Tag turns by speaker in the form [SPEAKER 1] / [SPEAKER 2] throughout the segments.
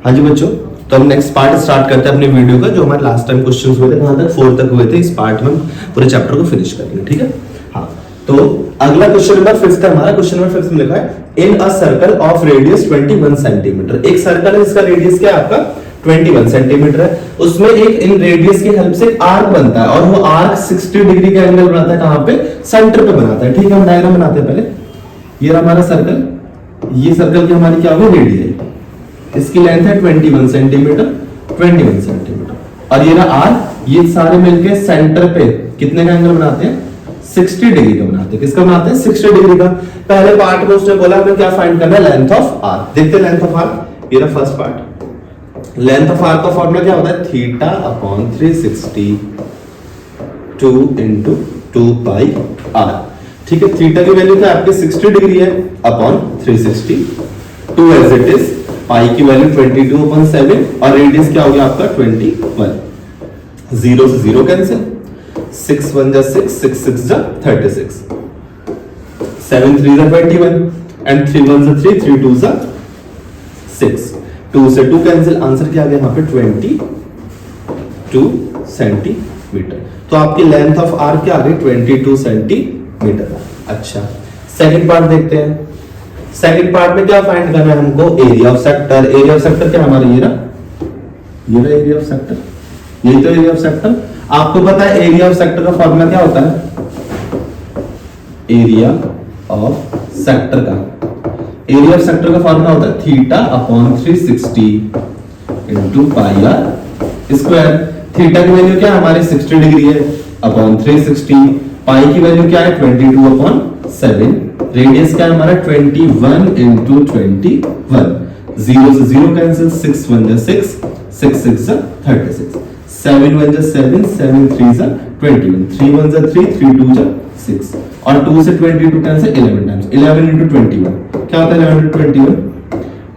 [SPEAKER 1] हाँ जी बच्चों, तो हम नेक्स्ट पार्ट स्टार्ट करते हैं अपने वीडियो का, जो हमारे लास्ट टाइम क्वेश्चंस हुए थे, कहाँ तक 4 तक हुए थे। इस पार्ट में पूरे चैप्टर को फिनिश करेंगे, ठीक है। हाँ, तो अगला क्वेश्चन नंबर 5 है हमारा। क्वेश्चन नंबर 5 में लिखा है in a circle of radius 21 centimetre. एक सर्कल है जिसका रेडियस क्या है आपका 21 सेंटीमीटर है, उसमें एक इन रेडियस की हेल्प से आर्क बनता है, और वो आर्क 60 डिग्री का एंगल बनाता है। कहां पे? सेंटर पे बनाता है, ठीक है। हम डायग्राम बनाते हैं पहले। ये रहा हमारा सर्कल, ये सर्कल की हमारी क्या होगी रेडियस, इसकी लेंथ है 21 सेंटीमीटर, 21 सेंटीमीटर, और ये रहा आर्क। ये सारे मिलके सेंटर पे कितने का एंगल बनाते हैं? 60 डिग्री का बनाते हैं। किसका बनाते हैं? 60 डिग्री का। पहले पार्ट में उसने बोला हमें क्या फाइंड करना है? Length of arc. देखते हैं लेंथ ऑफ आर्क। ये रहा first part. Length of arc का फॉर्मूला क्या होता है? Theta upon 360 2 into 2 pi r, ठीक है। थीटा की वैल्यू क्या आपके 60 डिग्री है, अपॉन 360, 2 एज इट इज, पाई की वैल्यू 22/7, और रेडियस क्या हो गया आपका 21। 0 से 0 कैंसिल, 6 1 जा 6, 6 6 जा 36, 7 3 जा 21, एंड 3 1 जा 3, 3 2 जा 6, 2 से 2 कैंसिल। आंसर क्या आ गया यहाँ पे 22 सेंटीमीटर। तो आपकी लेंथ ऑफ आर्क क्या आ गई? 22 सेंटीमीटर। अच्छा, सेकंड पार्ट देखते हैं। सेकंड पार्ट में क्या फाइंड करना है हमको? Area of sector. Area of sector क्या हमारा ये रहा एरिया ऑफ सेक्टर, यही तो एरिया ऑफ सेक्टर। आपको पता है एरिया ऑफ सेक्टर का फॉर्मूला क्या होता है? एरिया ऑफ सेक्टर का फॉर्मूला होता है theta upon 360 into pi r square. Theta की वैल्यू क्या है हमारी 60 डिग्री है, अपॉन 360, पाई की वैल्यू क्या है 22/7, रेडियस क्या है हमारा 21 इंटू 21, 0 से 0 कैंसिल, 6 1 जा 6, 6 6 जा 36, 7 1 जा 7, 7 3 जा 21, 3 1 जा 3, 3 2 जा 6, और 2 से 22 कैंसिल 11 टाइम्स, 11 इंटू 21 क्या होता है? 11 इंटू 21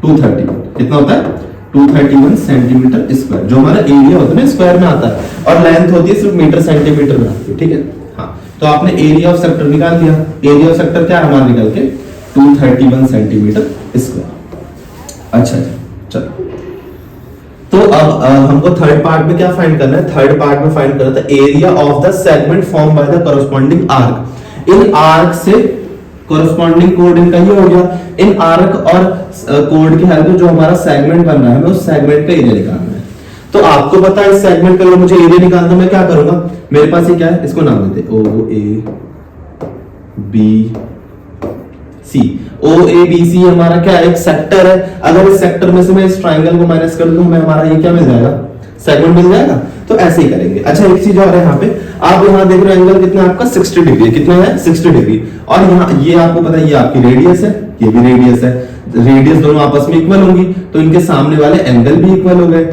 [SPEAKER 1] 231। कितना होता है? 231 सेंटीमीटर स्क्वायर। जो हमारा एरिया होता है ना स्क्वायर में आता है, और लेंथ होती है सिर्फ मीटर सेंटीमीटर में आती है, ठीक है। हाँ, तो आपने एरिया ऑफ सेक्टर निकाल दिया। एरिया ऑफ सेक्टर क्या हमारा निकल के 231 सेंटीमीटर स्क्वायर। अच्छा चलो, तो अब हमको थर्ड पार्ट में क्या फाइंड करना है? थर्ड पार्ट में फाइंड करना था area of the segment form by the corresponding arc. In arc से कॉरस्पॉन्डिंग कोड इनका ये हो गया। इन आर्क और कोड की हेल्प से जो हमारा सेगमेंट बन रहा है, हमें उस सेगमेंट का एरिया निकालना है। तो आपको पता है इस सेगमेंट का अगर मुझे एरिया निकालना, मैं क्या करूंगा? मेरे पास ये क्या है, इसको नाम देते ओ A B C. O A B C हमारा क्या है? एक सेक्टर है। अगर इस सेक्टर में से मैं इस ट्राइंगल को माइनस कर दूं, मैं हमारा ये क्या मिल जाएगा? सेगमेंट मिल जाएगा। तो ऐसे ही करेंगे। अच्छा, एक चीज और है यहाँ पे, आप यहाँ देख रहे हो एंगल कितना आपका 60 डिग्री। कितना है? 60 डिग्री। और यहाँ ये आपको पता है ये आपकी रेडियस है, ये भी रेडियस है। रेडियस दोनों आपस में इक्वल होंगी, तो इनके सामने वाले एंगल भी इक्वल हो गए।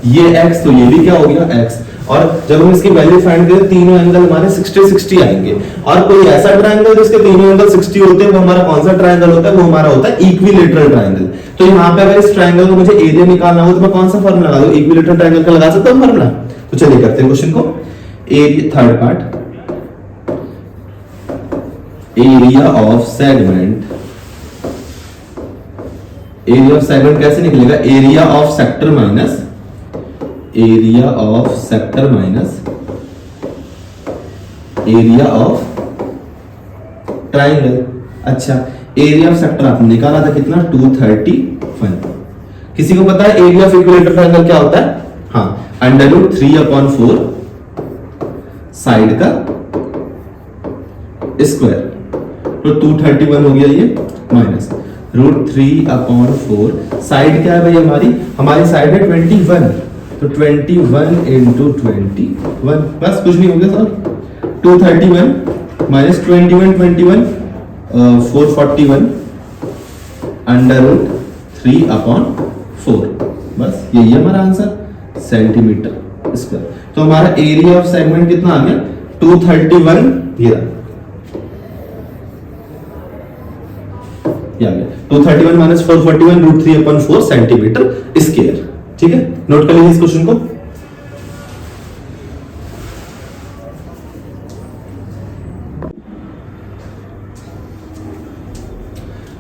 [SPEAKER 1] ये x, तो ये भी क्या हो गया x। और जब हम इसकी वैल्यू फाइंड करें, तीनों एंगल हमारे 60 60 आएंगे। और कोई ऐसा ट्रायंगल जिसके तीनों एंगल 60 होते हैं, वो हमारा कौन सा ट्रायंगल होता है? वो हमारा होता है इक्विलेटरल ट्रायंगल। तो यहाँ पे अगर इस ट्रायंगल को मुझे एरिया निकालना हो, तो मैं कौन सा फॉर्मूला लगा दूं? इक्विलेटरल ट्रायंगल का लगा सकता हूं फॉर्मूला। तो चलिए करते हैं क्वेश्चन को। Area, third part, area of segment. Area of segment कैसे निकलेगा? Area of sector minus area of sector minus area of triangle. अच्छा, एरिया ऑफ सेक्टर आपने निकाला था कितना? 231। किसी को पता है एरिया ऑफ इक्विलेटरल ट्राइंगल क्या होता है? हाँ, √3/4 साइड का स्क्वायर। तो 231 हो गया ये, माइनस √3/4, साइड क्या है भाई हमारी? हमारी साइड है 21, तो 21 इंटू 21, बस कुछ नहीं हो गया सर। 231 माइनस 21 441 √3/4, बस यही है हमारा आंसर, सेंटीमीटर स्क्वायर। तो हमारा एरिया ऑफ सेगमेंट कितना आ गया? 231। ये 231 माइनस 441 √3/4 सेंटीमीटर स्क्वायर, ठीक है। नोट कर लीजिए इस क्वेश्चन को।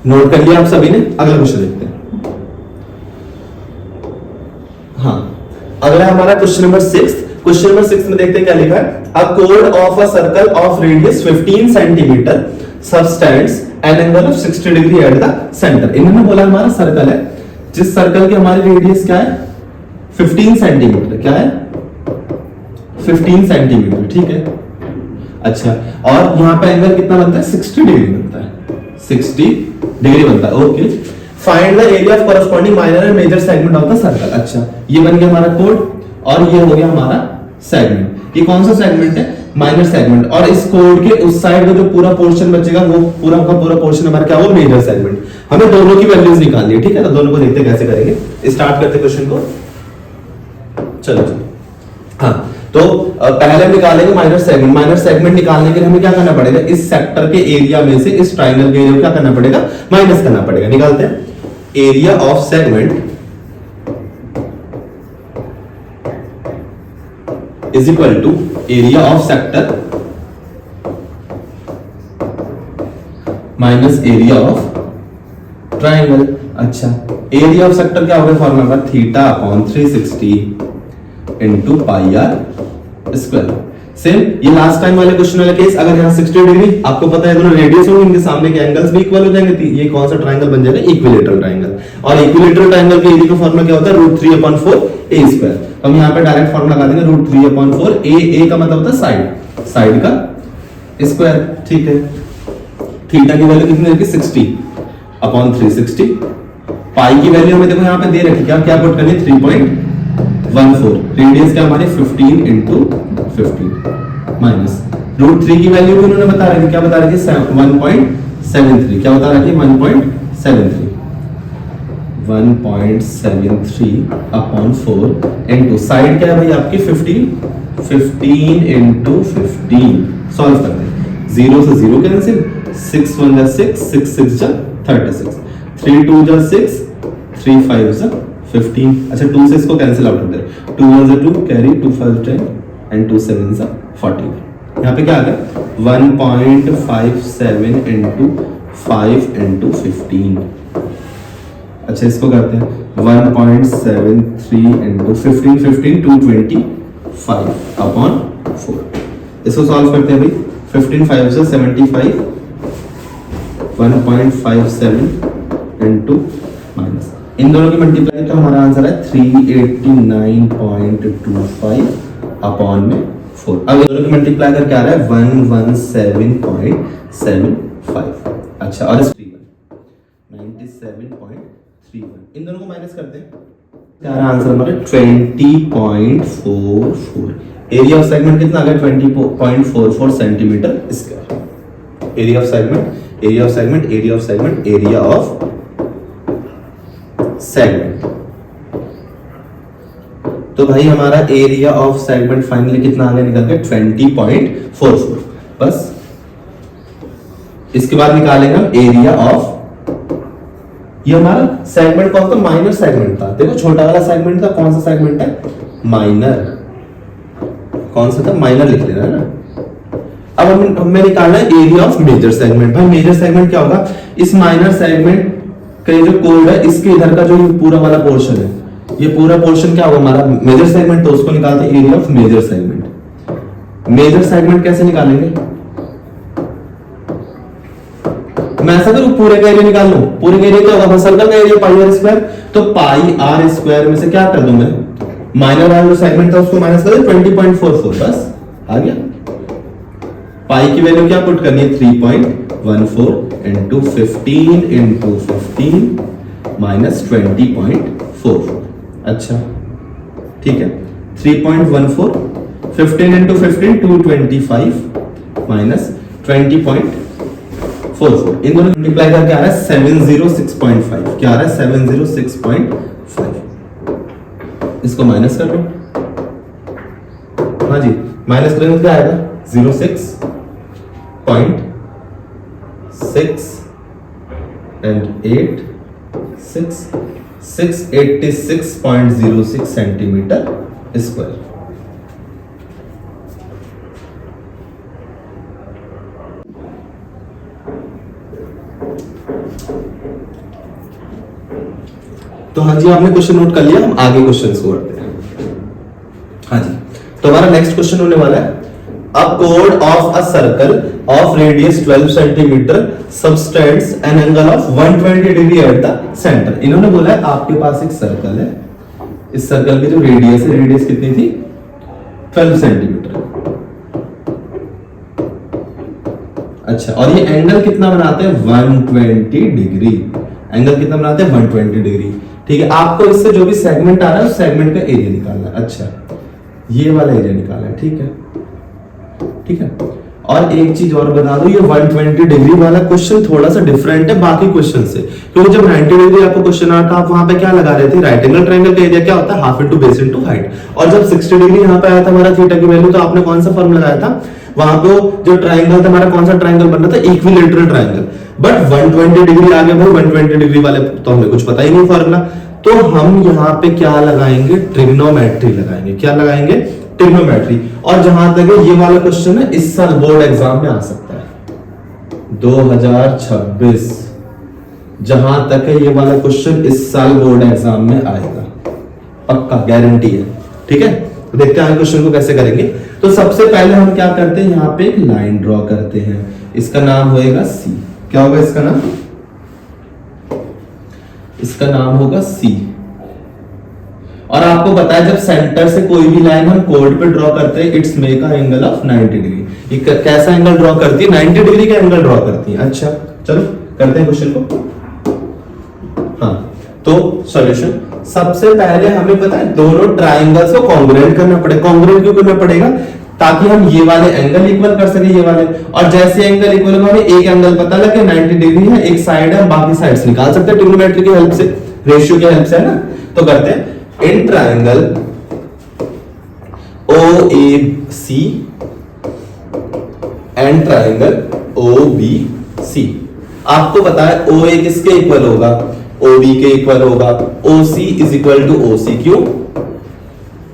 [SPEAKER 1] नोट कर लिया आप सभी ने। अगला क्वेश्चन देखते हैं। हमारा क्वेश्चन नंबर 6। क्वेश्चन नंबर 6 में देखते हैं क्या लिखा है। अ कोड of a circle of radius 15 centimetre subtends an angle of 60 degree at the centre. इन्होंने बोला हमारा सर्कल है, जिस सर्कल की हमारी रेडियस क्या है 15 सेंटीमीटर, क्या है 15 सेंटीमीटर, ठीक है। अच्छा, और यहां पे एंगल कितना बनता है 60 डिग्री बनता है, 60 डिग्री बनता है। Okay, find the area of corresponding minor and major segment of the circle. अच्छा, ये बन गया हमारा कोड और ये हो गया हमारा सेगमेंट। ये कौन सा सेगमेंट है, माइनर सेगमेंट। और इस कोड के उस साइड में जो पूरा पोर्शन बचेगा वो पूरा का पूरा पोर्शन हमारा क्या हो, मेजर सेगमेंट। हमें दोनों की वैल्यूज निकालनी है, ठीक है। तो दोनों को देखते हैं कैसे करेंगे। स्टार्ट करते क्वेश्चन को, चलो जी। हाँ, तो पहले हम निकालेंगे माइनर सेगमेंट। माइनर सेगमेंट निकालने के लिए हमें क्या करना पड़ेगा, इस सेक्टर के एरिया में से इस ट्राइंगल के एरिया को क्या करना पड़ेगा, माइनस करना पड़ेगा। निकालते हैं। Area of segment is equal to area of sector minus area of triangle. अच्छा, एरिया ऑफ सेक्टर क्या होगा, formula theta upon 360 into pi r square. Same ये लास्ट टाइम वाले क्वेश्चन वाला केस। अगर यहाँ 60 डिग्री आपको पता है, दोनों रेडियस होंगे, इनके सामने के एंगल्स भी इक्वल हो जाएंगे। ये कौन सा ट्रायंगल बन जाएगा, इक्विलेटरल ट्रायंगल। और इक्विलेटरल ट्रायंगल के एरिया का फॉर्मूला क्या होता है, √3/4 a स्क्वायर। तो हम यहाँ पे डायरेक्ट फॉर्मूला लगा देंगे √3/4 a का मतलब होता है साइड, साइड का स्क्वायर, ठीक है। थीटा की वैल्यू कितनी रखी 60/360। पाई की वैल्यू हमें देखो यहाँ पे दे रखी, क्या क्या पुट करनी 3.14। रेडियस क्या हमारे 15 into 15 माइनस √3 की वैल्यू भी उन्होंने बता रखी, क्या बता रखी 1.73। क्या बता रखी 1.73 1.73/4 इनटू साइड क्या है भाई आपकी 15 into 15। सॉल्व करते हैं, 0 से 0 कैंसिल, 6 1 जा 6, 6 6 जा 36, 3 2 जा 6, 3 5 जा 15। अच्छा, 2 से इसको कैंसिल आउट कर दे, 2 1 जा 2 कैरी, 2 5 10 एंड 2 7 जा 14। यहाँ पे क्या आ गया 1.57 into 5 into 15। अच्छा, इसको करते हैं 1.73 into 15 15 225/4। इसको सॉल्व करते हैं भाई, 15 5 से 75, 1.57 into माइनस इन दोनों की मल्टीप्लाई तो हमारा आंसर है 389.25/4। अब इन दोनों की मल्टीप्लाई करके आ रहा है 117.75। अच्छा, और 97.31। इन दोनों को माइनस करते हैं, क्या आंसर हमारा 20.44। एरिया ऑफ सेगमेंट कितना आ गया 20.44 centimetre square. Area of segment, area of segment, area of segment, area of segment. तो भाई हमारा एरिया ऑफ सेगमेंट फाइनली कितना आ गया निकल के 20.44। बस इसके बाद निकालेंगे हम एरिया ऑफ, ये हमारा सेगमेंट कौन सा, माइनर सेगमेंट था। देखो छोटा वाला सेगमेंट था, कौन सा सेगमेंट है, माइनर। कौन सा था, माइनर लिख लेना है ना। अब हमें निकालना है एरिया ऑफ मेजर सेगमेंट। भाई मेजर सेगमेंट क्या होगा, इस माइनर सेगमेंट का जो कोड है, इसके इधर का जो पूरा वाला पोर्शन है, ये पूरा पोर्शन क्या होगा हमारा मेजर सेगमेंट। तो उसको निकालते हैं area of major segment. Major segment कैसे निकालेंगे, मैं ऐसा करूं पूरे का एरिया निकाल लूं। पूरे का एरिया क्या होगा, सर्कल का एरिया पाई आर स्क्वायर। तो पाई आर स्क्वायर में से क्या कर दूं मैं, माइनर वाला जो सेगमेंट था उसको माइनस कर दे 20.44। बस आ गया। पाई की वैल्यू क्या पुट करनी है 3.14 into 15 into 15 minus 20.44। अच्छा ठीक है, 3.14 15 into 15 225 minus 20.44। इन दोनों मल्टीप्लाई करके आ रहा है 706.5। क्या आ रहा है 706.5। इसको माइनस कर लो, हाँ जी माइनस करेंगे क्या आएगा 06.6 and 8 686.06 सेंटीमीटर स्क्वायर। तो हाँ जी आपने क्वेश्चन नोट कर लिया, हम आगे क्वेश्चन को करते हैं। हाँ जी, तो हमारा नेक्स्ट क्वेश्चन होने वाला है अ कोड of a circle of radius 12 centimetre subtends N angle of 120 degree at the centre. इन्होंने बोला है आपके पास एक सर्कल है, इस सर्कल की जो रेडियस है, रेडियस कितनी थी 12 सेंटीमीटर। अच्छा, और ये एंगल कितना बनाते हैं 120 डिग्री। एंगल कितना बनाते हैं 120 डिग्री। ठीक है, आपको इससे जो भी सेगमेंट आ रहा है उस सेगमेंट का एरिया निकालना है। अच्छा, ये वाला एरिया निकालना है। ठीक है, ठीक है। और एक चीज और बता दो, ये 120 डिग्री वाला क्वेश्चन थोड़ा सा डिफरेंट है बाकी क्वेश्चन से, क्योंकि जब 90 डिग्री आपको क्वेश्चन आता है आप वहां पे क्या लगा रहे थे, राइट एंगल ट्रायंगल का एरिया क्या होता है half into base into height. और जब 60 डिग्री यहाँ पे आया था हमारा थीटा की वैल्यू, तो आपने कौन सा फॉर्मूला लगाया था वहां पे, जो ट्रायंगल था हमारा कौन सा ट्रायंगल बन रहा था, इक्विलेटरल ट्रायंगल। बट 120 डिग्री आ गया भाई, 120 डिग्री वाले तो हमें कुछ पता ही नहीं फॉर्मूला, तो हम यहाँ पे क्या लगाएंगे, ट्रिग्नोमेट्री लगाएंगे। क्या लगाएंगे, ट्रिग्नोमेट्री। और जहां तक ये वाला क्वेश्चन है इस साल बोर्ड एग्जाम में आ सकता है 2026, जहां तक है ये वाला क्वेश्चन इस साल बोर्ड एग्जाम में आएगा, पक्का गारंटी है। ठीक है, तो देखते हैं क्वेश्चन को कैसे करेंगे। तो सबसे पहले हम क्या करते हैं, यहाँ पे एक लाइन ड्रॉ करते हैं, इसका नाम होगा सी। क्या होगा इसका नाम, इसका नाम होगा सी। और आपको पता है जब सेंटर से कोई भी लाइन हम कोड पे ड्रॉ करते हैं, it's make a angle of 90 degree. ये कैसा एंगल ड्रॉ करती है, 90 डिग्री का एंगल ड्रॉ करती है। अच्छा, चलो करते हैं क्वेश्चन को। हाँ, तो सॉल्यूशन सबसे पहले हमें पता है दोनों ट्राइंगल्स को कॉन्ग्रुएंट करना पड़ेगा। कॉन्ग्रुएंट क्यों करना पड़ेगा, ताकि हम ये वाले एंगल इक्वल कर सके, ये वाले। और जैसे एंगल इक्वल होगा हमें एक एंगल पता लगे 90 डिग्री है, एक साइड है, हम बाकी साइड्स निकाल सकते हैं ट्रिग्नोमेट्री की हेल्प से, रेशियो की हेल्प से, है ना। तो करते हैं in triangle OAC and triangle OBC। आपको पता है OA किसके इक्वल होगा, OB के इक्वल होगा, OC is equal to OC, क्यों,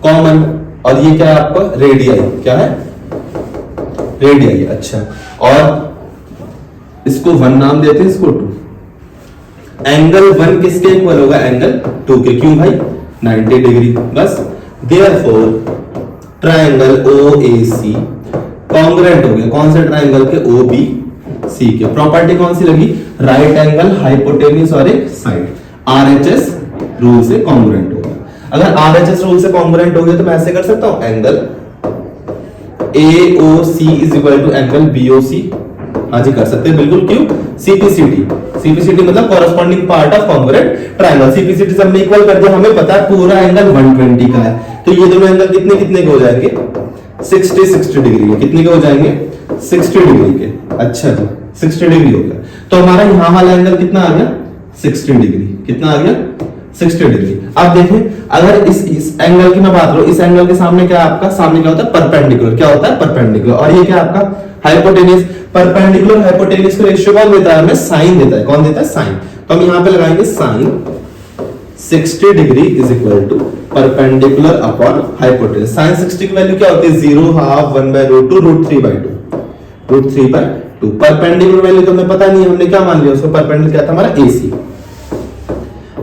[SPEAKER 1] कॉमन। और ये क्या है आपका रेडियाई, क्या है रेडियाई। अच्छा, और इसको 1 नाम देते हैं, इसको 2। एंगल 1 किसके इक्वल होगा, एंगल 2 के, क्यों भाई 90 डिग्री, बस। देयरफॉर ट्राइंगल OAC कॉन्ग्रुएंट हो गया कौन से ट्राइंगल के, OBC के। प्रॉपर्टी कौन सी लगी, राइट एंगल, हाइपोटेन्यूज और एक साइड। RHS रूल से कॉन्ग्रुएंट हो गया। अगर RHS रूल से कॉन्ग्रुएंट हो गया तो मैं ऐसे कर सकता हूं, angle AOC is equal to angle BOC। हाँ जी, कर सकते हैं बिल्कुल, क्यों, CPCT मतलब corresponding part of congruent triangle. CPCT से हमने इक्वल कर दिया, हमें पता है पूरा एंगल 120 का है, तो ये दोनों एंगल कितने कितने के हो जाएंगे, 60 डिग्री के। कितने के हो जाएंगे, 60 डिग्री के। अच्छा जी, 60 डिग्री हो गया। तो हमारा यहां वाला एंगल कितना आ गया, 60 डिग्री। कितना आ गया, 60 डिग्री। अब देखें, अगर इस एंगल की मैं बात करूं, इस एंगल के सामने क्या है आपका, सामने क्या होता है, परपेंडिकुलर। क्या होता है, परपेंडिकुलर। और ये क्या आपका हाइपोटेन्यूज। परपेंडिकुलर हाइपोटेन्यूज का रेशियो कौन देता है, हमें साइन देता है। कौन देता है, साइन। तो हम यहां पे लगाएंगे sine 60 degree is equal to perpendicular upon hypotenuse. Sine 60 की वैल्यू क्या होती है, 0 हाफ 1/√2 √3/2। परपेंडिकुलर वैल्यू तो हमें पता नहीं है, हमने क्या मान लिया उसको, परपेंडिकुलर क्या था हमारा AC।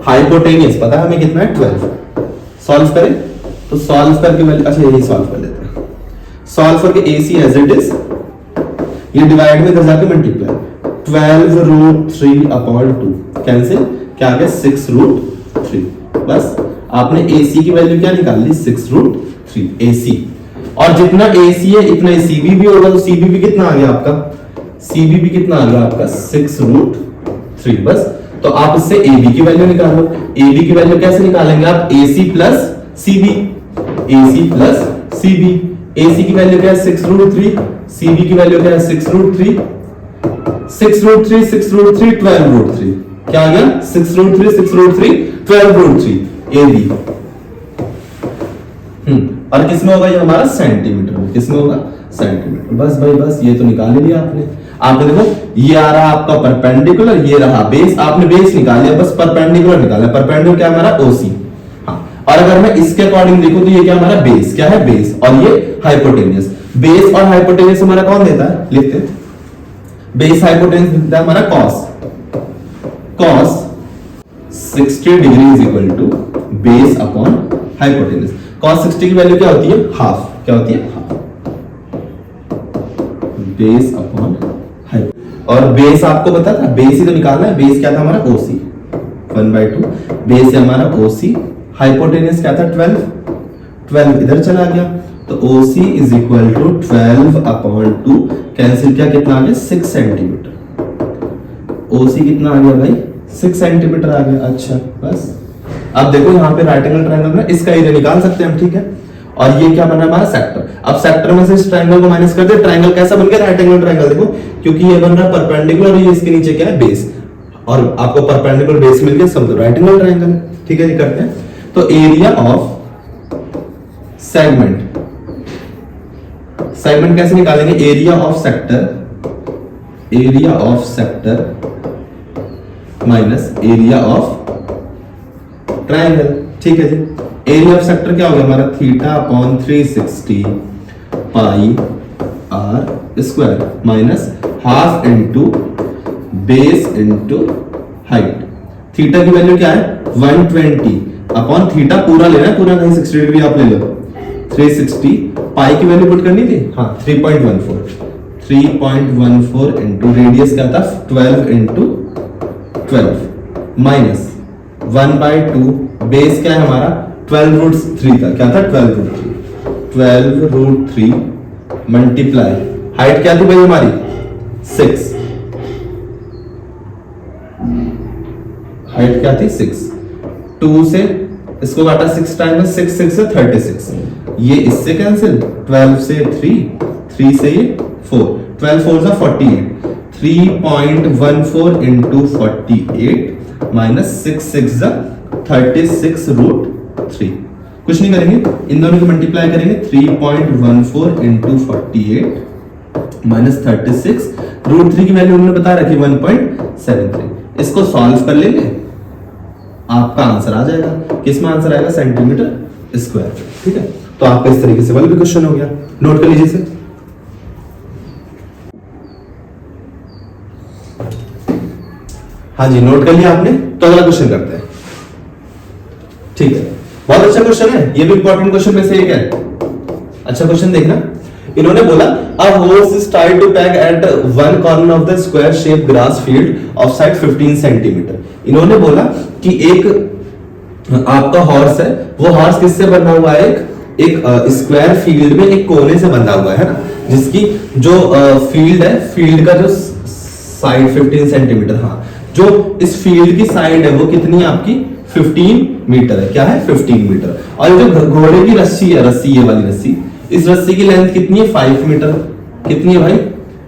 [SPEAKER 1] हाइपोटेन्यूज पता है हमें कितना है, 12। सॉल्व करें तो सॉल्व करके वैल्यू, अच्छा यही सॉल्व कर लेते हैं। सॉल्व करके AC एज इट इज, ये डिवाइड में इधर जाके मल्टीप्लाई, 12√3/2 कैंसिल, क्या आ गया 6√3। बस आपने AC की वैल्यू क्या निकाल ली, 6√3 AC। और जितना AC है इतना CB भी होगा, तो CB भी कितना आ गया आपका, CB भी कितना आ गया आपका 6√3। बस, तो आप इससे AB की वैल्यू निकालो। AB की वैल्यू कैसे निकालेंगे आप, AC plus CB, AC plus CB। AC की वैल्यू क्या है 6√3, CB की वैल्यू क्या है 6√3, 6√3 12√3। क्या आ गया 6√3 12√3 AB। और किसमें होगा ये हमारा, सेंटीमीटर में। किसमें होगा, सेंटीमीटर। बस भाई बस, ये तो निकाल ही लिया आपने। आपने देखो ये आ रहा आपका परपेंडिकुलर, ये रहा बेस, आपने बेस निकाल लिया, बस परपेंडिकुलर निकाला। परपेंडिकुलर क्या हमारा OC। हाँ, और अगर मैं इसके अकॉर्डिंग देखूं तो ये क्या हमारा बेस, क्या है बेस, और ये हाइपोटेन्यूज। बेस और हाइपोटेन्यूज हमारा कौन देता है, लिखते हैं, बेस हाइपोटेन्यूज देता है हमारा cos 60 degree is equal to base upon hypotenuse. cos 60 की वैल्यू क्या होती है? हाफ। क्या होती है? Half base upon height. और बेस आपको पता था, बेस ही तो निकालना है। बेस क्या था हमारा? OC 1/2। बेस है हमारा OC। हाइपोटेनस क्या था? 12 इधर चला गया, तो OC is equal to 12/2। Cancel किया, कितना आ गया? 6 सेंटीमीटर। OC कितना आ गया भाई? 6 सेंटीमीटर आ गया। अच्छा बस अब देखो यहाँ पे राइट एंगल ट्रायंगल में इसका एरिया निकाल सकते हैं हम, ठीक है। और ये क्या बना हमारा? सेक्टर। अब सेक्टर में से इस ट्रायंगल को माइनस कर दे, ट्रायंगल कैसा बन गया? Right angle triangle. देखो क्योंकि ये बन रहा है परपेंडिकुलर और ये इसके नीचे क्या है? बेस। और आपको परपेंडिकुलर बेस मिल गया, समझो राइट एंगल ट्रायंगल है, ठीक है। ये करते हैं तो एरिया ऑफ सेगमेंट, सेगमेंट कैसे निकालेंगे? Area of sector, area of sector minus area of triangle, ठीक है जी। एरिया ऑफ सेक्टर क्या हो गया हमारा? θ/360 पाई r square minus half into base into height. Theta की वैल्यू क्या है? 120 अपॉन थीटा पूरा लेना है, पूरा नहीं 60 डिग्री आप ले लो। 360 पाई की वैल्यू पुट करनी थी, हाँ 3.14 इंटू रेडियस क्या था? 12 इंटू 12 माइनस 1/2। बेस क्या है हमारा? 12√3 था। क्या था? 12√3 मल्टीप्लाई हाइट क्या थी भाई हमारी? 6। हाइट क्या थी? 6। 2 से इसको काटा 6 टाइम, 6 से 36। ये इससे कैंसिल, 12 से 3 से ये 4, 12 4 जा 48। 3.14 इंटू 48 माइनस 6 जा 36√3। कुछ नहीं करेंगे, इन दोनों को मल्टीप्लाई करेंगे। 3.14 इंटू 48 माइनस 36√3 की वैल्यू उन्होंने बता रखी 1.73। इसको सॉल्व कर लेंगे, आपका आंसर आ जाएगा। किसमें आंसर आएगा? सेंटीमीटर स्क्वायर, ठीक है। तो आपका इस तरीके से वाला भी क्वेश्चन हो गया, नोट कर लीजिए इसे। हाँ जी, नोट कर लिया आपने। तो अगला क्वेश्चन करते हैं, ठीक है। बहुत अच्छा क्वेश्चन है, ये भी इंपॉर्टेंट क्वेश्चन में से एक है। अच्छा क्वेश्चन देखना। इन्होंने बोला a horse is tied to peg at one corner of the square shaped grass field of side 15 centimetre. इन्होंने बोला कि एक आपका हॉर्स है, वो हॉर्स किससे बना हुआ है? एक स्क्वायर फील्ड में एक कोने से बना हुआ है ना, जिसकी जो फील्ड है, फील्ड का जो साइड 15 सेंटीमीटर, हाँ जो इस फील्ड की साइड है वो कितनी है आपकी? 15 मीटर है। क्या है? 15 मीटर। और जो घोड़े की रस्सी है, रस्सी ये वाली रस्सी, इस रस्सी की लेंथ कितनी है? 5 मीटर। कितनी है भाई?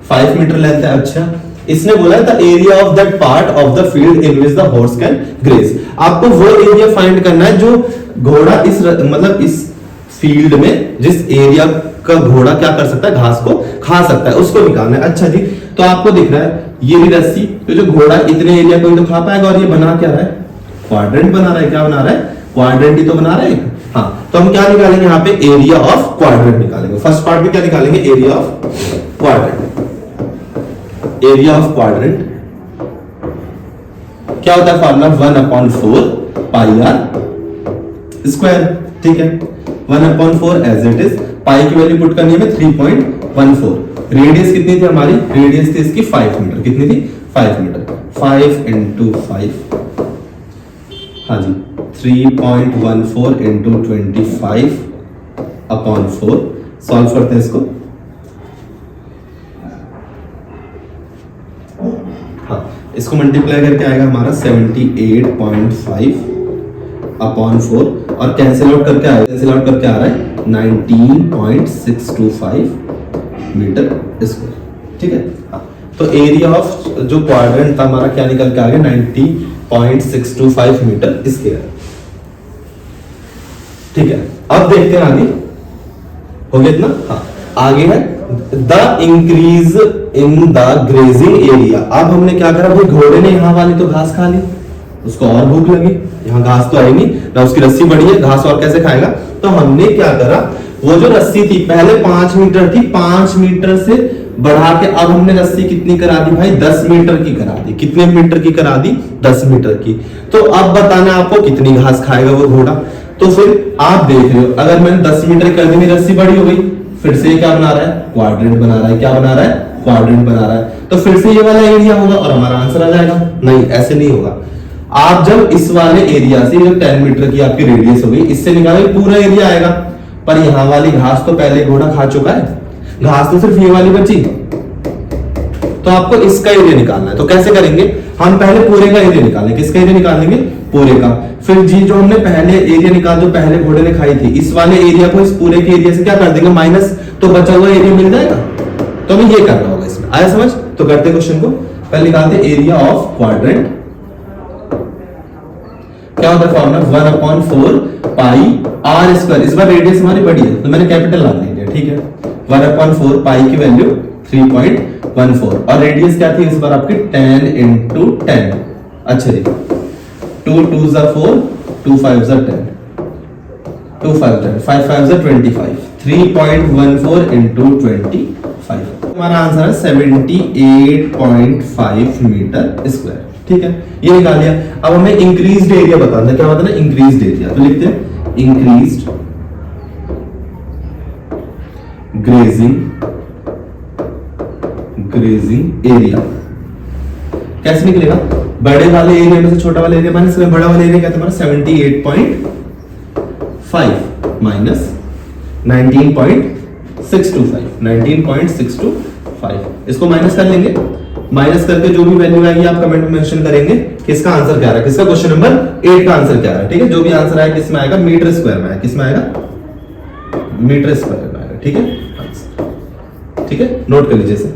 [SPEAKER 1] 5 मीटर लेंथ है। अच्छा, इसने बोला the area of that part of the field in which the horse can graze. आपको वो एरिया फाइंड करना है जो घोड़ा इस मतलब इस फील्ड में जिस एरिया का घोड़ा क्या कर सकता है? घास को खा सकता है, उसको निकालना है। अच्छा जी, तो आपको दिख रहा है ये भी रस्सी, तो जो घोड़ा इतने एरिया को ही तो खा पाएगा, और ये बना क्या रहा है? क्वाड्रेंट बना रहा है। क्या बना रहा है? क्वाड्रेंट ही तो बना रहा है। हाँ, तो हम क्या निकालेंगे यहाँ पे? एरिया ऑफ क्वाड्रेंट निकालेंगे। फर्स्ट पार्ट में क्या निकालेंगे? Area of quadrant. Area of quadrant क्या होता है? फॉर्मूला 1/4 पाई आर स्क्वायर, ठीक है। 1/4 एज इट इज। पाई की वैल्यू पुट करनी है 3.14। रेडियस कितनी थी हमारी? रेडियस थी इसकी 5 मीटर। कितनी थी? 5 मीटर। 5 इंटू 5, हाँ जी 3.14 इंटू 25/4। सॉल्व करते हैं इसको। हाँ, इसको मल्टीप्लाई करके आएगा हमारा 78.5/4 और कैंसिल आउट करके आएगा, कैंसिल आउट करके आ रहा है 19.625 मीटर स्क्वायर, ठीक है। हाँ, तो एरिया ऑफ जो क्वाड्रेंट था हमारा क्या निकल के आ गया? 90.625 मीटर स्क्वायर, ठीक है। अब देखते हैं आगे, हो गया इतना? हाँ, आगे है the increase in the grazing area. अब हमने क्या करा भाई? घोड़े ने यहाँ वाली तो घास खा ली, उसको और भूख लगी, यहाँ घास तो आई नहीं ना, उसकी रस्सी बड़ी है, घास और कैसे खाएगा? तो हमने क्या करा, वो जो रस्सी थी पहले 5 मीटर थी, 5 मीटर से बढ़ा के अब हमने रस्सी कितनी करा दी भाई? 10 मीटर की करा दी। कितने मीटर की करा दी? 10 मीटर की। तो अब बताना आपको कितनी घास खाएगा वो घोड़ा। तो फिर आप देख रहे हो, अगर मैंने 10 मीटर कर दी, मेरी रस्सी बड़ी हो गई, फिर से ये क्या बना रहा है, क्वाड्रेंट बना रहा है। क्या बना रहा है, क्वाड्रेंट बना रहा है। तो फिर से ये वाला एरिया होगा और हमारा आंसर आ जाएगा। नहीं, ऐसे नहीं होगा। आप जब इस वाले एरिया से, जो 10 मीटर की आपकी रेडियस हो गई, इससे निकालोगे पूरा एरिया आएगा। पर यहां वाली घास तो पहले घोड़ा खा चुका है, घास तो सिर्फ ये वाली बची। तो आपको इसका एरिया निकालना है। तो कैसे करेंगे, हम पहले पूरे का एरिया निकालेंगे। किसका एरिया निकालेंगे, पूरे का। फिर जी जो हमने पहले एरिया निकाल, जो पहले घोड़े ने खाई थी, इस वाले एरिया को इस पूरे के एरिया से क्या कर देंगे, माइनस, तो बचा हुआ एरिया मिल जाएगा। तो हमें ये करना होगा इसमें। आया समझ? तो करते क्वेश्चन को। पहले निकालते एरिया ऑफ क्वाड्रेंट। क्या होता है फॉर्मूला, 1/4 पाई आर स्क्वायर। इस बार रेडियस हमारी बड़ी है तो मैंने कैपिटल ला लिया, ठीक है। 1/4 पाई की वैल्यू 3.14 और रेडियस क्या थी इस बार आपकी 10 × 10। अच्छा जी, 2 2 4, 2 5 10, 2 5 10, 5 5 25, 3.14 × 25। हमारा आंसर है 78.5 मीटर स्क्वायर। ठीक है, ये निकाल लिया। अब हमें इंक्रीज्ड एरिया बताना है। क्या बताना है, इंक्रीज्ड एरिया। तो लिखते हैं इंक्रीज्ड ग्रेजिंग एरिया। कैसे निकलेगा, बड़े वाले एरिया में से छोटा वाला एरिया माइनस करें। बड़ा वाला एरिया क्या था हमारा 78.5 माइनस 19.625। इसको माइनस कर लेंगे। माइनस करके जो भी वैल्यू आएगी आप कमेंट में मेंशन करेंगे कि इसका आंसर क्या आ रहा है। किसका, क्वेश्चन नंबर 8 का आंसर क्या आ रहा है। ठीक है, जो भी आंसर आएगा किसमें आएगा, मीटर स्क्वायर में आएगा। किसमें आएगा, मीटर स्क्वायर में आएगा। ठीक है, ठीक है, नोट कर लीजिए इसे।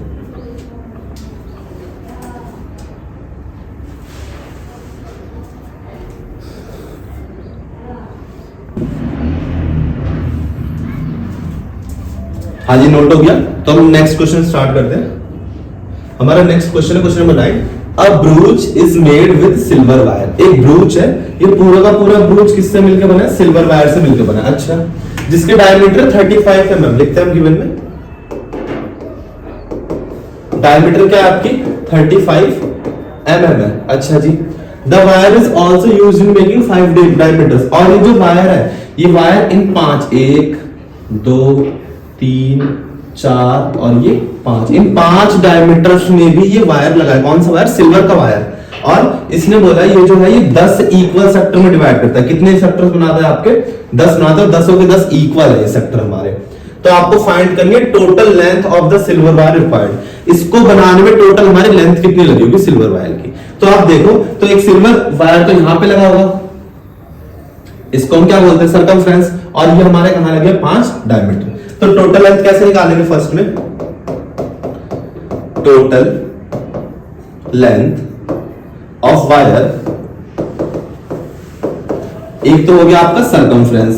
[SPEAKER 1] हाँ जी, नोट हो गया। तो हम नेक्स्ट क्वेश्चन स्टार्ट करते हैं। हमारा नेक्स्ट क्वेश्चन है question number 9। A ब्रूच is made with silver wire. एक ब्रूच है, ये पूरा का पूरा ब्रूच किससे मिलकर बना है, सिल्वर वायर से मिलकर बना है। अच्छा, जिसके डायमीटर 35 mm लिखते हैं हम गिवन में। डायमीटर क्या है आपकी 35 mm है। अच्छा जी, the wire is also used in making 5 diameters. और ये जो वायर है, ये वायर इन 5, 1 2 3 4 और ये 5, इन 5 डायमीटर्स में भी ये वायर लगा है। कौन सा वायर, सिल्वर का वायर। और इसने बोला ये जो है ये 10 इक्वल सेक्टर में डिवाइड करता है। कितने सेक्टर्स बनाता है आपके, 10 बनाता है। 10 के 10 इक्वल है ये सेक्टर हमारे। तो आपको फाइंड करनी है total length of the silver wire required. इसको बनाने में टोटल हमारी लेंथ कितनी लगी होगी सिल्वर वायर की। तो आप देखो, तो एक सिल्वर वायर तो यहां पे लगा होगा, इसको हम क्या बोलते हैं, सर्कमफ्रेंस। और ये हमारे कहां लगे, 5 डायमीटर। तो टोटल लेंथ कैसे निकालेंगे, फर्स्ट में टोटल लेंथ ऑफ वायर, एक तो हो गया आपका सर्कमफ्रेंस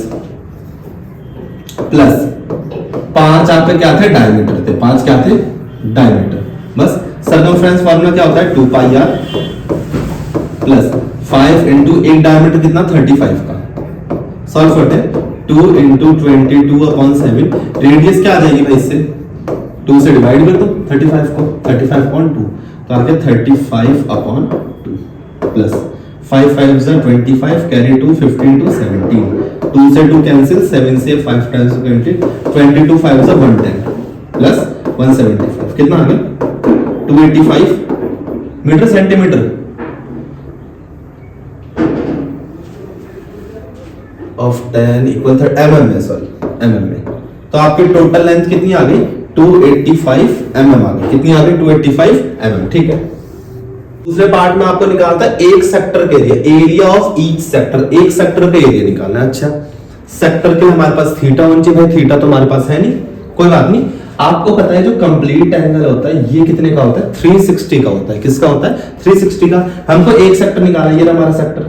[SPEAKER 1] प्लस 5 आपके क्या थे, डायमीटर थे। 5 क्या थे, डायमीटर। बस सर्कमफ्रेंस फॉर्मूला क्या होता है, 2πr प्लस 5 इंटू एक डायमीटर कितना 35 का, सॉल्व करते हैं 2 इंटू 22/7। रेडियस क्या आ जाएगी भाई, इससे 2 से डिवाइड कर दो 35 को, 35/2 तो आगे 35/2 प्लस 5 5 25 कैरी 2 15 to 17, 2 से 2 कैंसिल, 7 से 5 टाइम्स 20, 22 5 110 प्लस 175 कितना आ गया 285 meter centimeter of 10 equal mm में, सॉरी mm में। तो आपकी टोटल लेंथ कितनी आ गई 285 mm आ गई। कितनी आ गई 285 mm। ठीक है, दूसरे पार्ट में आपको निकालता है एक सेक्टर के एरिया ऑफ ईच सेक्टर। एक सेक्टर का एरिया निकालना है। अच्छा, सेक्टर के लिए हमारे पास थीटा होनी चाहिए। भाई थीटा तो हमारे पास है नहीं, कोई बात नहीं। आपको पता है जो कंप्लीट एंगल होता है ये कितने का होता है, 360 का होता है। किसका होता है, 360 का। हमको एक सेक्टर निकालना है, ये हमारा सेक्टर,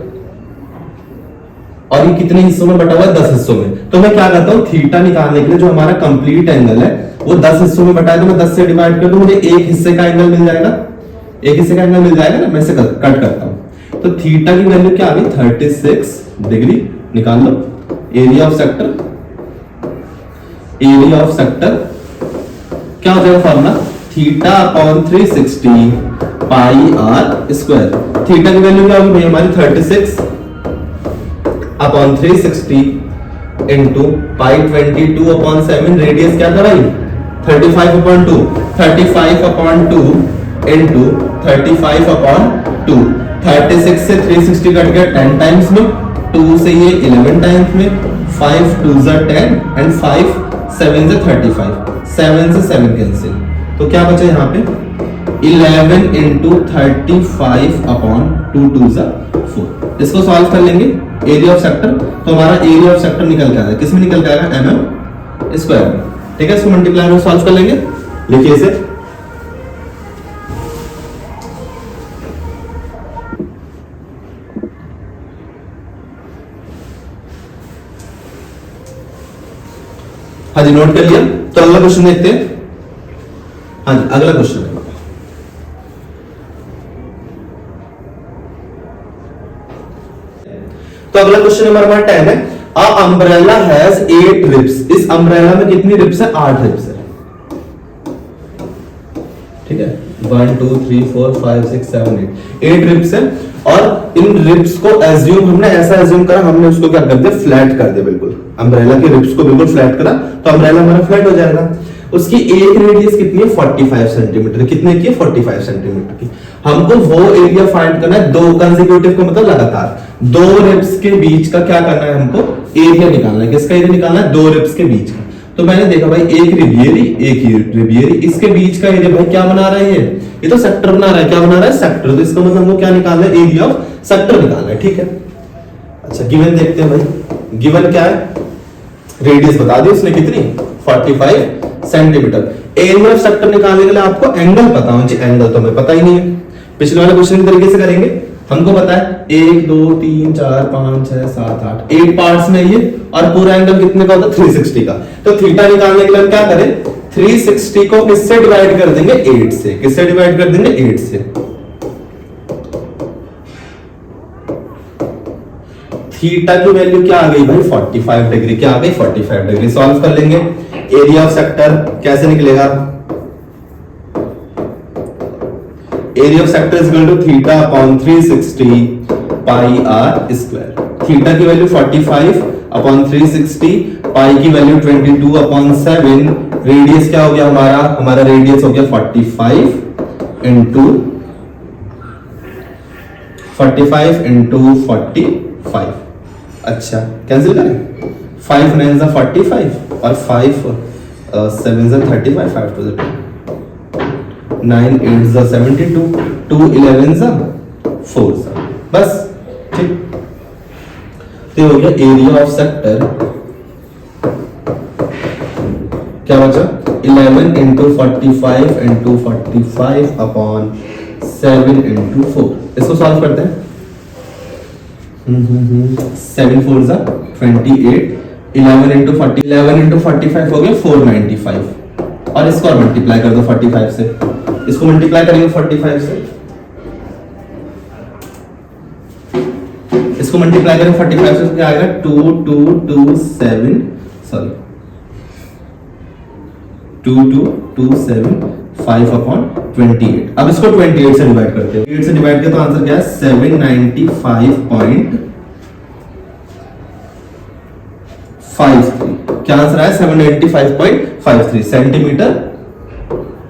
[SPEAKER 1] और ये कितने हिस्सों में बटा हुआ है, 10 हिस्सों में। तो मैं क्या करता हूँ, थीटा निकालने के लिए जो हमारा कंप्लीट एंगल है वो 10 हिस्सों में बटा है, तो मैं 10 से डिवाइड कर दूं, मुझे एक हिस्से का एंगल मिल जाएगा। एक हिस्से का एंगल मिल जाएगा ना, मैं इसे कट करता हूं। तो थीटा की वैल्यू क्या आ गई 36 डिग्री। निकाल लो area of sector. Area of sector क्या हो जाएगा formula, theta upon 360 pi r square. Theta की वैल्यू क्या होगी भाई हमारी 36 upon 360 into pi 22 upon 7, radius क्या था भाई 35 अपॉन 2, 35 अपॉन 2 इंटू 35 अपॉन 2, 36 से 360 कट गया 10 टाइम्स में, 2 से ये 11 टाइम्स में, 5 2 ज़ा 10 एंड 5 7 से 35, 7 से 7 कैंसिल, तो क्या बचा यहाँ पे 11 इंटू 35 अपॉन 2 2 ज़ा 4। इसको सॉल्व कर लेंगे एरिया ऑफ सेक्टर, तो हमारा एरिया ऑफ सेक्टर निकल के आएगा, किसमें निकल के आएगा mm स्क्वायर में, ठीक है। इसको मल्टीप्लाई में सॉल्व कर लेंगे, लिखिए इसे हाँ जी, नोट कर लिया। तो अगला क्वेश्चन देखते हैं। हाँ जी, अगला क्वेश्चन है तो अगला क्वेश्चन नंबर हमारा 10 है। अ अम्ब्रेला हैज 8 रिब्स। इस अम्ब्रेला में कितनी रिब्स है 8 रिब्स है, ठीक है 1 2 3 4 5 6 7 8 रिब्स है। और इन रिब्स को एज्यूम हमने ऐसा एज्यूम करा, हमने उसको क्या कर दिया फ्लैट कर दिया, बिल्कुल अम्ब्रेला के रिब्स को बिल्कुल फ्लैट करा, तो अम्ब्रेला हमारा फ्लैट हो जाएगा। उसकी एक रेडियस कितनी है 45 सेंटीमीटर, कितने की है 45 सेंटीमीटर की। हमको वो एरिया फाइंड करना है, दो कंसेक्यूटिव का मतलब लगातार दो रिब्स के बीच का क्या करना है, हमको एरिया निकालना है। किसका एरिया निकालना है, दो रिब्स के बीच का। तो मैंने देखा भाई एक रिबियरी एक रिबियरी, इसके बीच का एरिया भाई क्या बना रहा है, ये तो सेक्टर बना रहा है। क्या बना रहा है, सेक्टर। तो इसका मतलब हमको क्या निकालना है, एरिया ऑफ सेक्टर निकालना है, ठीक है। अच्छा गिवन देखते हैं भाई, गिवन क्या है, रेडियस बता दी उसने कितनी 45 सेंटीमीटर। एरिया ऑफ सेक्टर निकालने के लिए आपको एंगल पता होना चाहिए, एंगल तो हमें पता ही नहीं है। पिछले वाले क्वेश्चन के तरीके से करेंगे, हमको पता है 1 2 3 4 5 6 7 8 8 पार्ट्स में ये, और पूरा एंगल कितने का होता है 360 का। तो थीटा निकालने के लिए हम क्या करें, 360 को किससे डिवाइड कर देंगे 8 से। किससे डिवाइड कर देंगे 8 से। थीटा की वैल्यू क्या आ गई भाई 45 डिग्री, क्या आ गई 45 डिग्री। सॉल्व कर लेंगे, एरिया ऑफ सेक्टर कैसे निकलेगा, area of sector is equal to theta upon 360 pi r square. Theta की वैल्यू 45 अपॉन 360, पाई की वैल्यू 22 अपॉन 7, रेडियस क्या हो गया हमारा रेडियस हो गया 45 इंटू 45। अच्छा कैंसिल करें, 5 9 जा 45 और 5 7 जा 35, 5 2 जा 9 8 जा 72, 2 11 जा 4 जा, बस ठीक। तो हो गया एरिया ऑफ सेक्टर, क्या बचा 11 इंटू 45 इंटू 45 अपॉन 7 इंटू 4। इसको सॉल्व करते हैं, 7 4 जा 28, 11 इंटू 40, 11 इंटू 45 हो गया 495, और इसको और मल्टीप्लाई कर दो 45 से। इसको मल्टीप्लाई करेंगे 45 से, इसको मल्टीप्लाई करेंगे 45 से, क्या आएगा 2227, सॉरी 2227 5 अपॉन 28। अब इसको 28 से डिवाइड करते हैं, 8 से डिवाइड किया तो आंसर क्या है 795.53। क्या आंसर आया 795.53 सेंटीमीटर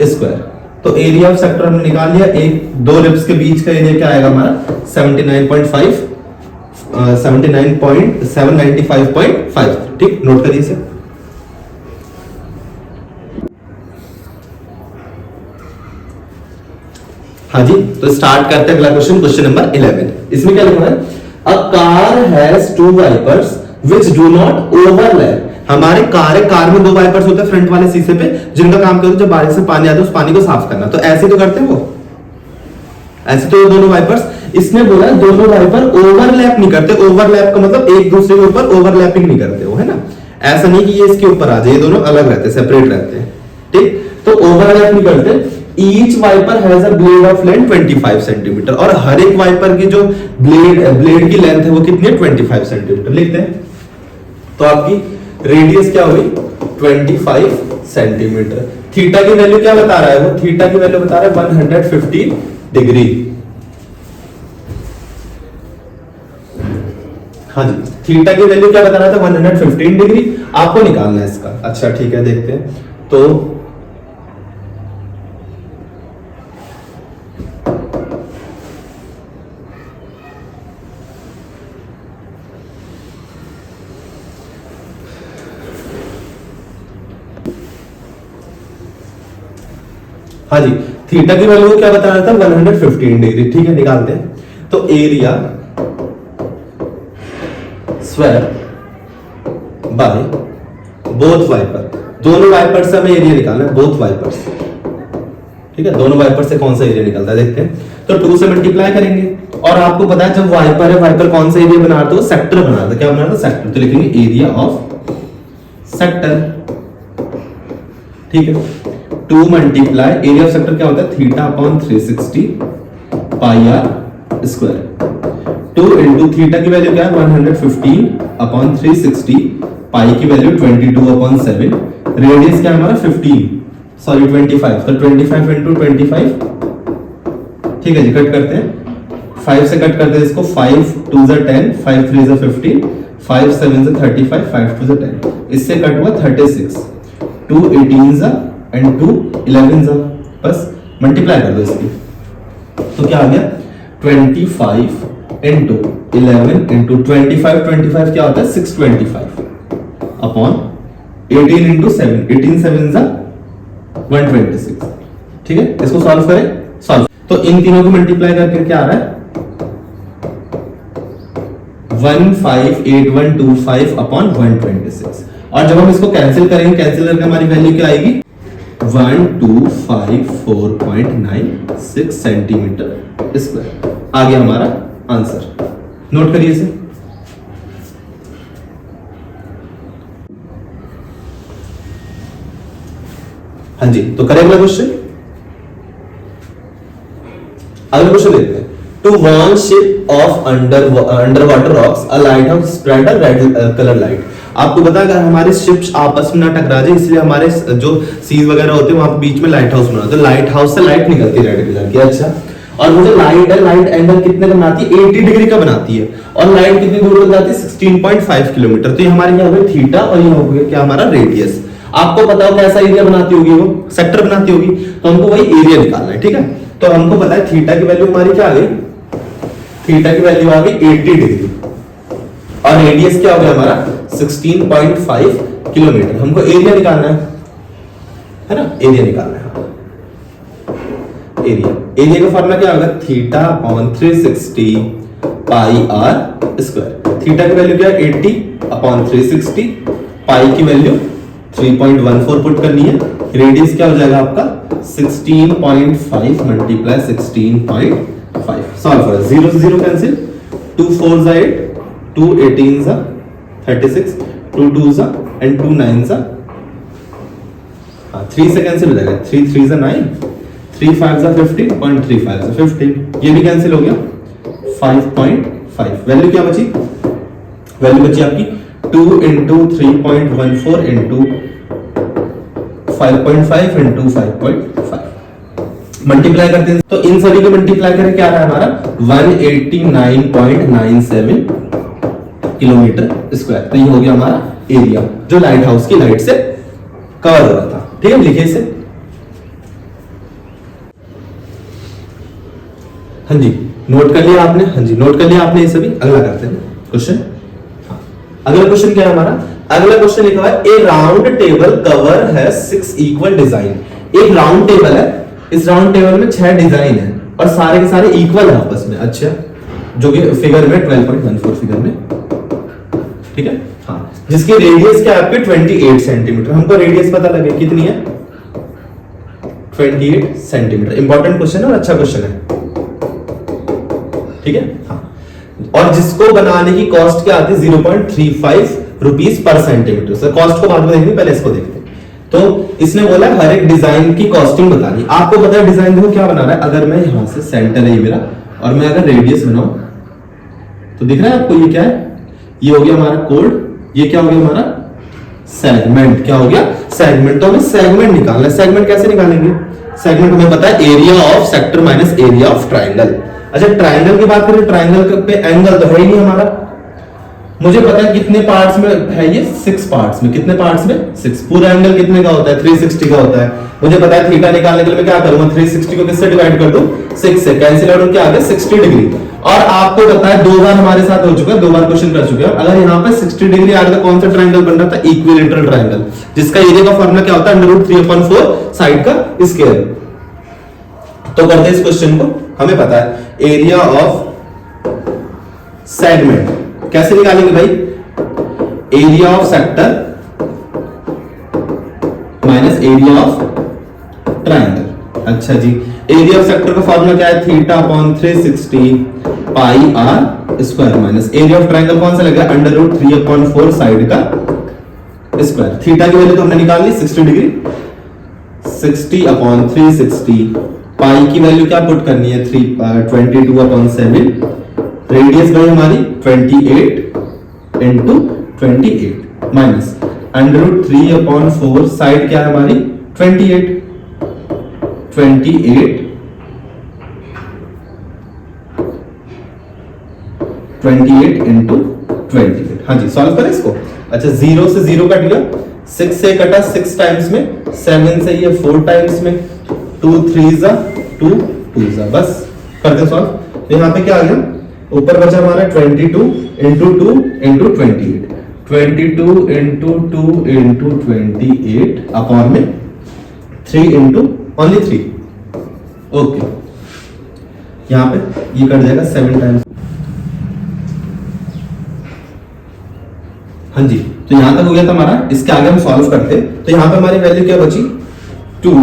[SPEAKER 1] स्क्वायर। तो एरिया ऑफ सेक्टर हमने निकाल लिया, एक दो रिब्स के बीच का एरिया क्या आएगा हमारा 795.53, ठीक। नोट करिए इसे। हाँ जी, तो स्टार्ट करते हैं अगला क्वेश्चन, क्वेश्चन नंबर 11। इसमें क्या लिखा है, a car has 2 wipers which do not overlap. हमारे कार में 2 वाइपर्स होते हैं फ्रंट वाले शीशे पे, जिनका काम करते हैं जब बारिश से पानी आता है उस पानी को साफ करना। तो ऐसे तो करते हैं वो, ऐसे तो दोनों वाइपर्स। इसने बोला दोनों वाइपर ओवरलैप नहीं करते। ओवरलैप का मतलब एक दूसरे के ऊपर ओवरलैपिंग नहीं करते वो, है ना। ऐसा नहीं कि ये इसके ऊपर आ जाए, ये दोनों अलग रहते हैं, सेपरेट रहते हैं, ठीक। तो ओवरलैप नहीं करते। Each wiper has a blade of length 25 centimeter, और हर एक वाइपर की जो ब्लेड की लेंथ है वो कितनी है 25 सेंटीमीटर। लिखते हैं, तो आपकी रेडियस क्या हुई 25 सेंटीमीटर। थीटा की वैल्यू क्या बता रहा है वो, थीटा की वैल्यू बता रहा है 150 डिग्री। हाँ जी, थीटा की वैल्यू क्या बता रहा था 115 डिग्री, आपको निकालना है इसका। अच्छा ठीक है, देखते हैं। तो हाँ जी, थीटा की वैल्यू क्या बता रहा था 115 डिग्री। ठीक है, निकालते हैं। तो area square by both wiper, दोनों वाइपर से हमें एरिया निकालना है, बोथ वाइपर्स। ठीक है, दोनों वाइपर से कौन सा एरिया निकलता है देखते हैं। तो 2 से मल्टीप्लाई करेंगे, और आपको पता है जब वाइपर है, वाइपर कौन सा एरिया बनाता है, वो सेक्टर बनाता है। क्या बनाता है? सेक्टर। तो लिखेंगे एरिया ऑफ सेक्टर। ठीक है, 2 मल्टीप्लाई एरिया ऑफ सेक्टर क्या होता है, theta upon 360 pi r square. 2 into theta की वैल्यू क्या है 115 अपॉन 360, पाई की वैल्यू 22 अपॉन 7, रेडियस क्या है हमारा 25, तो 25 इंटू 25। ठीक है जी, कट करते हैं, 5 से कट करते हैं इसको, 5 2 जा 10, 5 3 जा 15, 5 7 जा 35, 5 2 जा 10, इससे कट हुआ 36, 2 18 जा एंड 2 11 जा, बस मल्टीप्लाई कर दो इसकी। तो क्या आ गया 25 इंटू 11 इंटू 25 क्या होता है 625 अपॉन 18 इंटू 7, 18 7 जा 126। ठीक है, इसको सॉल्व करें, सॉल्व। तो इन तीनों को मल्टीप्लाई करके क्या आ रहा है 158125 अपॉन 126। और जब हम इसको कैंसिल करेंगे, कैंसिल करके हमारी वैल्यू क्या आएगी 1254.96 सेंटीमीटर स्क्वायर। आ गया हमारा आंसर, नोट करिए इसे। हाँ जी, तो करें अगला क्वेश्चन। अगला क्वेश्चन देखते हैं। To warn ship of underwater rocks a lighthouse spread a red colour light. आपको पता है अगर हमारे शिप्स आपस में ना टकरा जाए, इसलिए हमारे जो सीज वगैरह होते हैं वहां पे बीच में लाइट हाउस बना, तो लाइट हाउस से लाइट निकलती है रेड कलर की। अच्छा, और वो जो लाइट है, लाइट एंगल कितने का बनाती है 80 डिग्री का बनाती है, और लाइट कितनी दूर तक जाती है 16.5 किलोमीटर। तो ये हमारे यहाँ हो गया थीटा, और ये हो गया क्या हमारा रेडियस। आपको पता हो कैसा एरिया बनाती होगी, वो सेक्टर बनाती होगी, तो हमको वही एरिया निकालना है। ठीक है, तो हमको पता है थीटा की वैल्यू हमारी क्या आ गई, थीटा की वैल्यू आ गई 80 डिग्री, और रेडियस क्या हो गया हमारा 16.5 किलोमीटर। हमको एरिया निकालना है ना, एरिया निकालना है। एरिया का फॉर्मूला क्या होगा theta upon 360 pi r square. Theta की वैल्यू क्या है 80 अपॉन 360, पाई की वैल्यू 3.14 पुट करनी है, रेडियस क्या हो जाएगा आपका 16.5 मल्टीप्लाई 16.5। सॉल्व करो, 0 से 0 कैंसिल, 2 4 जा 8, 2 18 जा 36, 2 2 जा एंड 2 9 जा, हाँ 3 से कैंसिल हो जाएगा, 3 3 जा 9, 3 5 जा 15, 0.35 जा 15, ये भी कैंसिल हो गया 5.5। वैल्यू क्या बची, वैल्यू बची आपकी 2 इंटू 3.14 इंटू 5.5 इंटू 5.5। मल्टीप्लाई करते हैं, तो इन सभी को मल्टीप्लाई करें क्या आ रहा है हमारा 189.97 किलोमीटर स्क्वायर। तो ये हो गया हमारा एरिया जो लाइट हाउस की लाइट से कवर हो रहा था। ठीक है, लिखिए इसे। हाँ जी, नोट कर लिया आपने, हाँ जी नोट कर लिया आपने ये सभी। अगला करते हैं क्वेश्चन। अगला क्वेश्चन क्या है हमारा, अगला क्वेश्चन लिखा है ए राउंड टेबल कवर है 6 इक्वल डिजाइन। एक राउंड टेबल है, इस राउंड टेबल में 6 डिजाइन है और सारे के सारे इक्वल है आपस में। अच्छा, जो कि फिगर में 12.14 फिगर में, ठीक है हाँ, जिसकी रेडियस क्या है आपके 28 सेंटीमीटर। हमको रेडियस पता लगे कितनी है 28 सेंटीमीटर। इंपॉर्टेंट क्वेश्चन है और अच्छा क्वेश्चन है, ठीक है हाँ। और जिसको बनाने की कॉस्ट क्या आती है 0.35 रुपीस पर सेंटीमीटर। सर कॉस्ट को बाद में देखेंगे, पहले इसको देखते हैं। तो इसने बोला हर एक डिजाइन की कॉस्टिंग बतानी। आपको पता है डिजाइन देखो क्या बना रहा है, अगर मैं यहां से सेंटर है ये मेरा और मैं अगर रेडियस बनाऊं तो दिख रहा है आपको ये क्या है, ये हो गया हमारा कोड, ये क्या हो गया हमारा सेगमेंट। क्या हो गया सेगमेंट। तो हमें सेगमेंट निकालना है। सेगमेंट कैसे निकालेंगे, सेगमेंट हमें पता है area of sector minus area of triangle. अच्छा ट्राइंगल की बात करें, ट्राइंगल पे एंगल तो है ही नहीं हमारा, मुझे पता है कितने पार्ट्स में है ये, 6 पार्ट्स में। कितने पार्ट्स में? 6। पूरा एंगल कितने का होता है? 360 का होता है। मुझे पता है थीटा निकालने के लिए मैं क्या करूंगा, 360 को किससे डिवाइड कर दूं? 6 से। कैंसिल आउट क्या आ गया? 60 डिग्री। और आपको पता है 2 बार हमारे साथ हो चुका है, 2 बार क्वेश्चन कर चुके हैं। अगर यहाँ पे 60 डिग्री आ रहा था, कौन सा ट्रायंगल बन रहा था? इक्विलैटरल ट्रायंगल, जिसका एरिया का फॉर्मूला क्या होता है? √3/4 साइड का स्क्वायर। तो करते हैं इस क्वेश्चन को। हमें पता है एरिया ऑफ सेगमेंट कैसे निकालेंगे भाई? Area of sector minus area of triangle. अच्छा जी, एरिया ऑफ सेक्टर का फॉर्मूला क्या है? θ/360 pi r square minus area of triangle कौन सा लगा? √3/4 साइड का स्क्वायर। थीटा की वैल्यू तो हमने निकाल ली 60 डिग्री, 60/360। पाई की वैल्यू क्या पुट करनी है? 22/7। रेडियस भाई हमारी 28 × 28 माइनस √3/4 साइड क्या है हमारी? 28 × 28। हाँ जी, सॉल्व करें इसको। अच्छा, 0 से 0 कट गया, 6 से कटा 6 टाइम्स में, 7 से ये 4 टाइम्स में, 2 3 2 2 बस करते सॉल्व। तो यहाँ पे क्या आ गया? ऊपर बचा हमारा 22 × 2 × 28, 22 × 2 × 28 अपॉन में 3 × ओनली 3। ओके, यहाँ पे ये कट जाएगा 7 टाइम्स। हाँ जी, तो यहां तक हो गया था हमारा। इसके आगे हम सॉल्व करते। तो यहाँ पे हमारी वैल्यू क्या बची? 2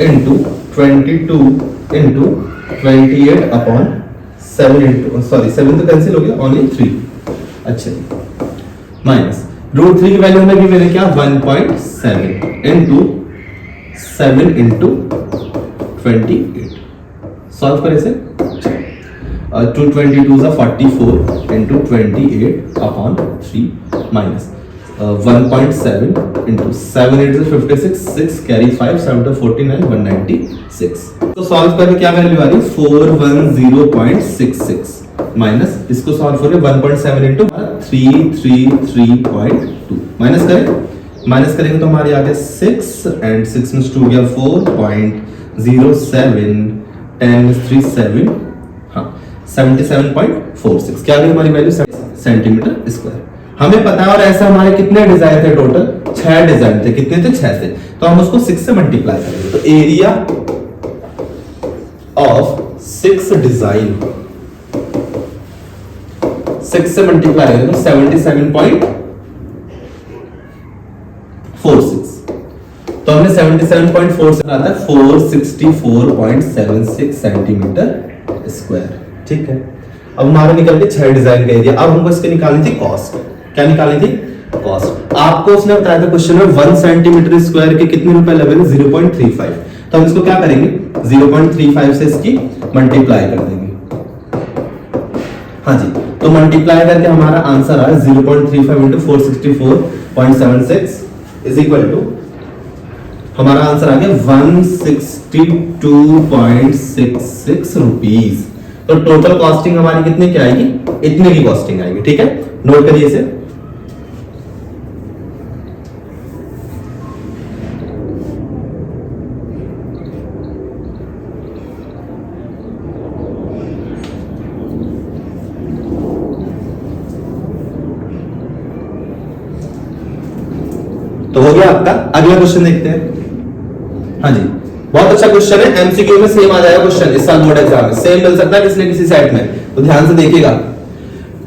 [SPEAKER 1] × 22 × 28 अपॉन 7 तो कैंसिल हो गया, ओनली 3। अच्छा, माइनस √3 की वैल्यू हमें भी मैंने क्या? 1.7 × 7 × 28। सॉल्व करें इसे। 222 44 × 28 अपॉन 3 माइनस 1.7 × 7 8 56, 6 कैरी 5 7 to 49 196। तो सॉल्व करके क्या वैल्यू आ रही? 410.66 माइनस इसको सॉल्व करें 1.7 × 333.2 माइनस करेंगे तो हमारी आ गया 6 एंड 6 में 2 गया 4.07 10 3 7 हाँ 77.46 क्या आ गई हमारी वैल्यू? Centimetre square. हमें पता है। और ऐसा हमारे कितने डिजाइन थे टोटल? 6 डिजाइन थे। कितने थे? 6 थे। तो हम उसको 6 से मल्टीप्लाई करेंगे। तो एरिया ऑफ 6 डिजाइन 6 से मल्टीप्लाई करेंगे तो 77.46। तो हमने 77.46 आता है 464.76 सेंटीमीटर स्क्वायर। ठीक है, अब हमारे निकल गए 6 डिजाइन का एरिया। अब हमको इसके निकालनी थी कॉस्ट। क्या निकालनी थी? कॉस्ट। आपको उसने बताया था क्वेश्चन में 1 सेंटीमीटर स्क्वायर के कितने रुपए लगेंगे? 0.35। तो हम इसको क्या करेंगे? 0.35 से इसकी मल्टीप्लाई कर देंगे। हाँ जी, तो मल्टीप्लाई करके हमारा आंसर आया 0.35 × 464.76 इज इक्वल टू हमारा आंसर आ गया 162.66 रुपीज। तो टोटल कॉस्टिंग हमारी कितने की आएगी? इतने की कॉस्टिंग आएगी। ठीक है, नोट करिए इसे। तो हो गया आपका। अगला क्वेश्चन देखते हैं। हाँ जी, बहुत अच्छा क्वेश्चन है। एमसीक्यू में सेम आ जाएगा क्वेश्चन इस साल बोर्ड एग्जाम में। सेम मिल सकता है किसी न किसी सेट में, तो ध्यान से देखिएगा।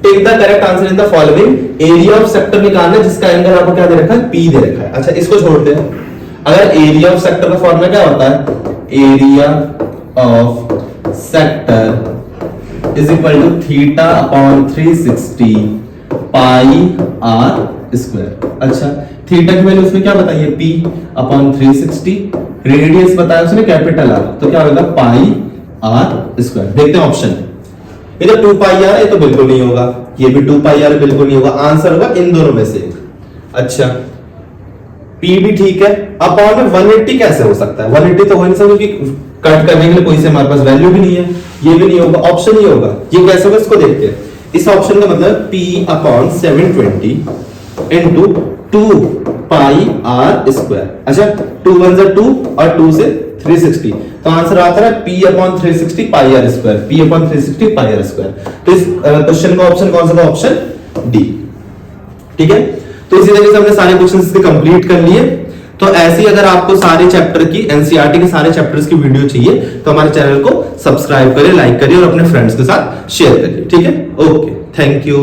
[SPEAKER 1] Take the correct answer in the following. Area of sector निकालना है जिसका एंगल आपको क्या दे रखा है? P दे रखा है। अच्छा, इसको छोड़ते हैं। अगर एरिया ऑफ सेक्टर का फॉर्मूला क्या होता है? Area of sector is equal to θ/360 pi r square. अच्छा, थीटा की वैल्यू उसने क्या बताई है? P/360। रेडियस बताया उसने कैपिटल आर, तो क्या होगा? पाई आर स्क्वायर। देखते हैं ऑप्शन। इधर 2 पाई आर है तो बिल्कुल नहीं होगा, ये भी 2 पाई आर बिल्कुल नहीं होगा। आंसर होगा इन दोनों में से एक। अच्छा, P भी ठीक है। अपॉन में 180 कैसे हो सकता है? 180 तो हो नहीं सकता क्योंकि कट करने के लिए कोई से हमारे पास वैल्यू भी नहीं है। ये भी नहीं होगा, ऑप्शन ही होगा। ये कैसे होगा इसको देखते हैं। इस ऑप्शन का मतलब P upon 720 into 2 pi r square. अच्छा 2 1 जा 2 और 2 से 360, तो आंसर आता है P upon 360 pi r square, P upon 360 pi r square. तो इस क्वेश्चन का ऑप्शन कौन सा था? Option D. ठीक है, तो इसी तरीके से हमने सारे क्वेश्चंस इसके कंप्लीट कर लिए। तो ऐसे ही अगर आपको सारे चैप्टर की एनसीईआरटी के सारे चैप्टर्स की वीडियो चाहिए तो हमारे चैनल को सब्सक्राइब करिए, लाइक करिए और अपने फ्रेंड्स के साथ शेयर करिए। ठीक है, ओके, थैंक यू।